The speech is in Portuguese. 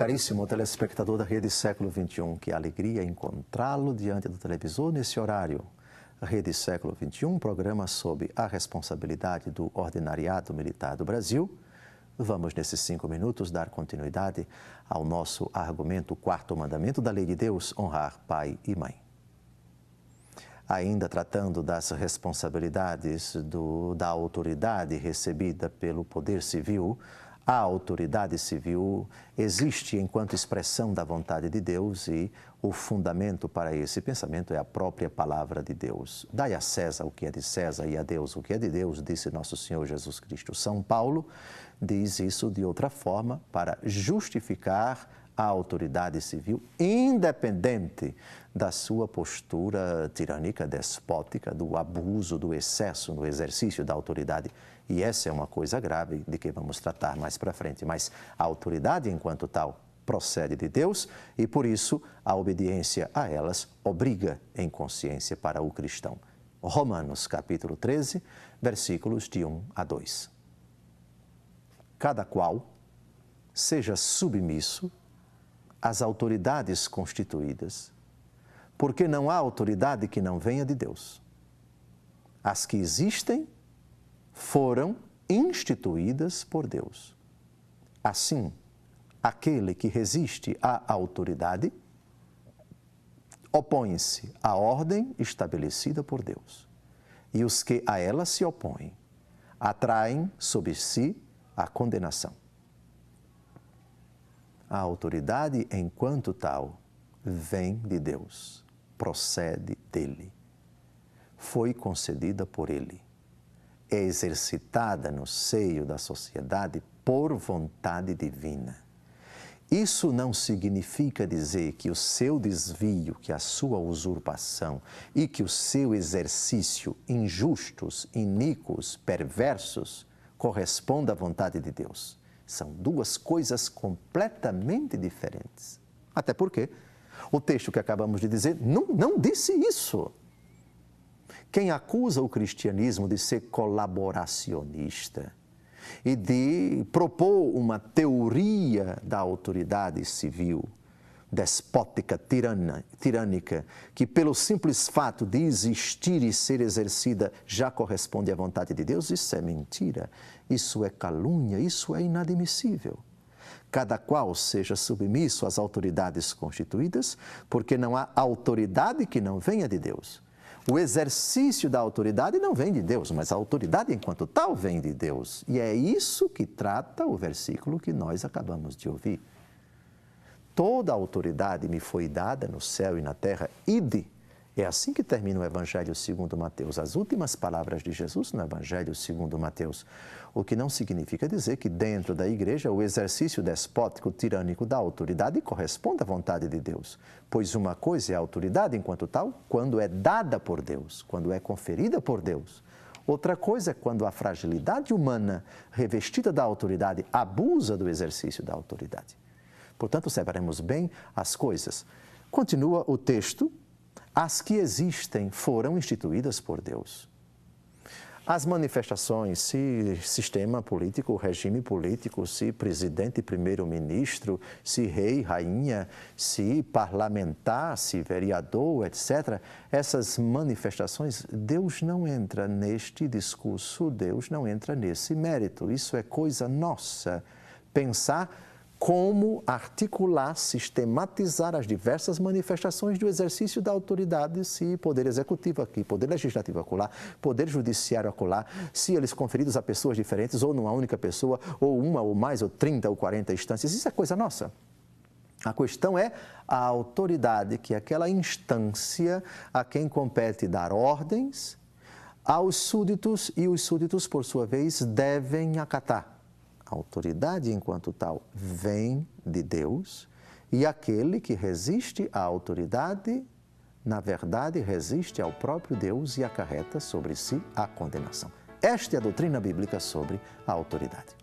Caríssimo telespectador da Rede Século XXI, que alegria encontrá-lo diante do televisor nesse horário. Rede Século XXI, programa sobre a responsabilidade do Ordinariado Militar do Brasil. Vamos, nesses 5 minutos, dar continuidade ao nosso argumento, o quarto mandamento da Lei de Deus, honrar pai e mãe. Ainda tratando das responsabilidades da autoridade recebida pelo poder civil, a autoridade civil existe enquanto expressão da vontade de Deus e o fundamento para esse pensamento é a própria palavra de Deus. Dai a César o que é de César e a Deus o que é de Deus, disse nosso Senhor Jesus Cristo. São Paulo diz isso de outra forma para justificar a autoridade civil, independente da sua postura tirânica, despótica, do abuso, do excesso no exercício da autoridade. E essa é uma coisa grave de que vamos tratar mais para frente. Mas a autoridade, enquanto tal, procede de Deus e, por isso, a obediência a elas obriga em consciência para o cristão. Romanos, capítulo 13, versículos de 1 a 2. Cada qual seja submisso às autoridades constituídas, porque não há autoridade que não venha de Deus. As que existem foram instituídas por Deus. Assim, aquele que resiste à autoridade opõe-se à ordem estabelecida por Deus. E os que a ela se opõem atraem sobre si a condenação. A autoridade, enquanto tal, vem de Deus, procede dele, foi concedida por ele, é exercitada no seio da sociedade por vontade divina. Isso não significa dizer que o seu desvio, que a sua usurpação e que o seu exercício injustos, iníquos, perversos, corresponda à vontade de Deus. São duas coisas completamente diferentes. Até porque o texto que acabamos de dizer não disse isso. Quem acusa o cristianismo de ser colaboracionista e de propor uma teoria da autoridade civil, despótica, tirânica, que pelo simples fato de existir e ser exercida já corresponde à vontade de Deus, isso é mentira, isso é calúnia, isso é inadmissível. Cada qual seja submisso às autoridades constituídas, porque não há autoridade que não venha de Deus. O exercício da autoridade não vem de Deus, mas a autoridade enquanto tal vem de Deus. E é isso que trata o versículo que nós acabamos de ouvir. Toda a autoridade me foi dada no céu e na terra, ide. É assim que termina o Evangelho segundo Mateus. As últimas palavras de Jesus no Evangelho segundo Mateus. O que não significa dizer que dentro da igreja o exercício despótico, tirânico da autoridade corresponde à vontade de Deus. Pois uma coisa é a autoridade enquanto tal, quando é dada por Deus, quando é conferida por Deus. Outra coisa é quando a fragilidade humana, revestida da autoridade, abusa do exercício da autoridade. Portanto, separemos bem as coisas. Continua o texto. As que existem foram instituídas por Deus. As manifestações, se sistema político, regime político, se presidente, primeiro-ministro, se rei, rainha, se parlamentar, se vereador, etc. Essas manifestações, Deus não entra neste discurso, Deus não entra nesse mérito. Isso é coisa nossa. Pensar como articular, sistematizar as diversas manifestações do exercício da autoridade, se poder executivo aqui, poder legislativo acolá, poder judiciário acolá, se eles conferidos a pessoas diferentes, ou numa única pessoa, ou uma, ou mais, ou 30, ou 40 instâncias. Isso é coisa nossa. A questão é a autoridade, que é aquela instância a quem compete dar ordens aos súditos, e os súditos, por sua vez, devem acatar. A autoridade, enquanto tal, vem de Deus e aquele que resiste à autoridade, na verdade, resiste ao próprio Deus e acarreta sobre si a condenação. Esta é a doutrina bíblica sobre a autoridade.